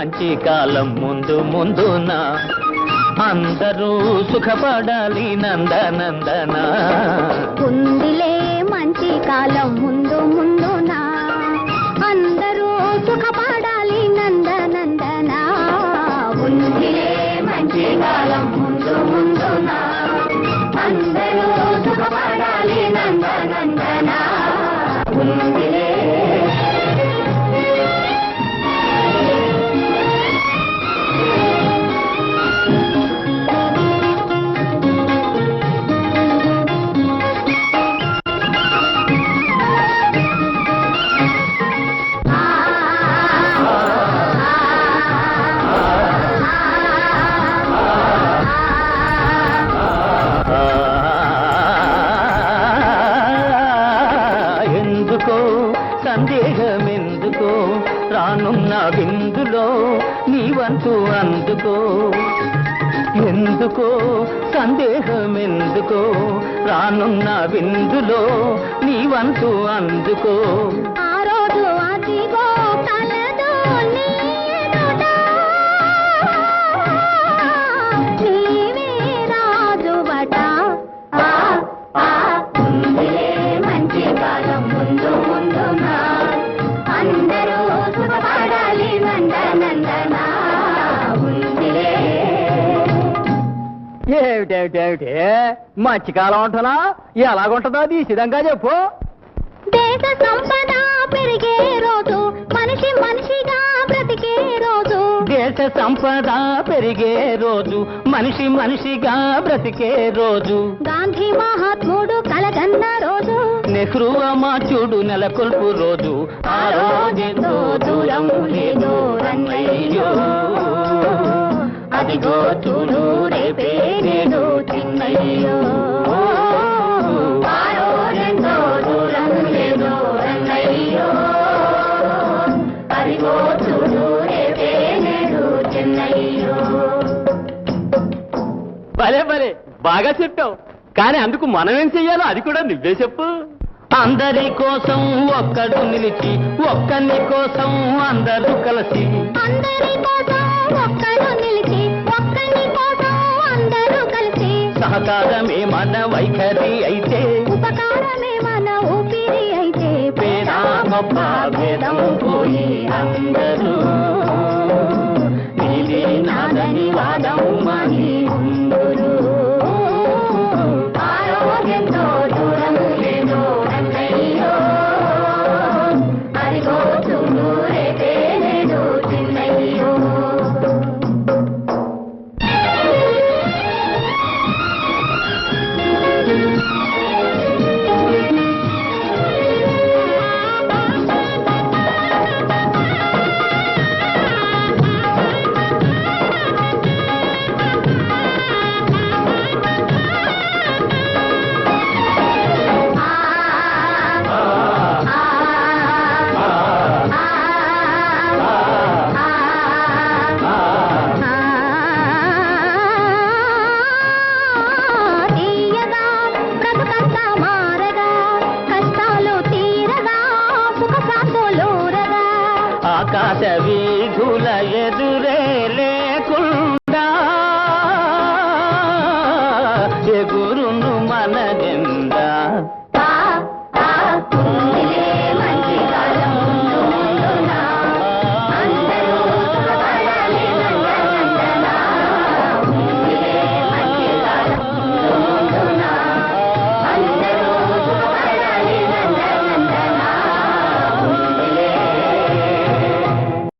మంచి కాలం ముందు ముందున అందరూ సుఖపడాలి నందనందన ఉందిలే మంచి కాలం ముందు ముందున అందరూ సుఖపడాలి నందనందన ఉందిలే మంచి కాలం ముందు ముందున అందరూ సుఖపడాలి నందనందన ఉందిలే. సందేహమెందుకో రానున్న విందులో నీవంతు అందుకో ఎందుకో సందేహమెందుకో రానున్న విందులో నీవంతు అందుకో ఆ రోజు అదిగో కలదో నీవే రాజువట మంచి కాలం ముందు ముందున అందరూ సుఖపడాలి నందనందన ఉందిలే. ఏమిటేమిటేమిటి మధ్యకాలం ఉంటున్నా ఎలాగుంటుందో తీసిదంగా చెప్పు. దేశ సంపద పెరిగే రోజు మనిషి మనిషిగా బ్రతికే రోజు. దేశ సంపద పెరిగే రోజు మనిషి మనిషిగా బ్రతికే రోజు. గాంధీ మహాత్ముడు కలగన్న రోజు. నెహ్రూ అమాత్యుడు నెలకొల్పు రోజు. ఆ రోజెంతో దూరం లేదు రంగయ్యో అదిగో చూడు రేపే నేడు చిన్నయ్యో. ఆ రోజెంతో దూరం లేదు రంగయ్యో అదిగో చూడు రేపే నేడు చిన్నయ్యో. భలే భలే బాగా చెప్పావు. కానీ అందుకు మనమేం చెయ్యాలో అది కూడా నువ్వే చెప్పు. అందరి కోసం ఒక్కడు నిలిచి ఒక్కని కోసం అందరూ కలిసి. అందరి కోసం ఒక్కడు నిలిచి ఒక్కని కోసం అందరూ కలిసి. సహకారమే మన వైఖరి అయితే ఉపకారమే మన ఊపిరి అయితే. పేద గొప్ప భేదం పోయి అందరూ నీది నాదని వాదం మాని ఉందురు. ఆరోగ్యంతో దూరం లేదు రంగయ్యో అదిగో చూడు రేపే నేడు చిన్నయ్యో. ఆకాశ వీధుల ఎదురే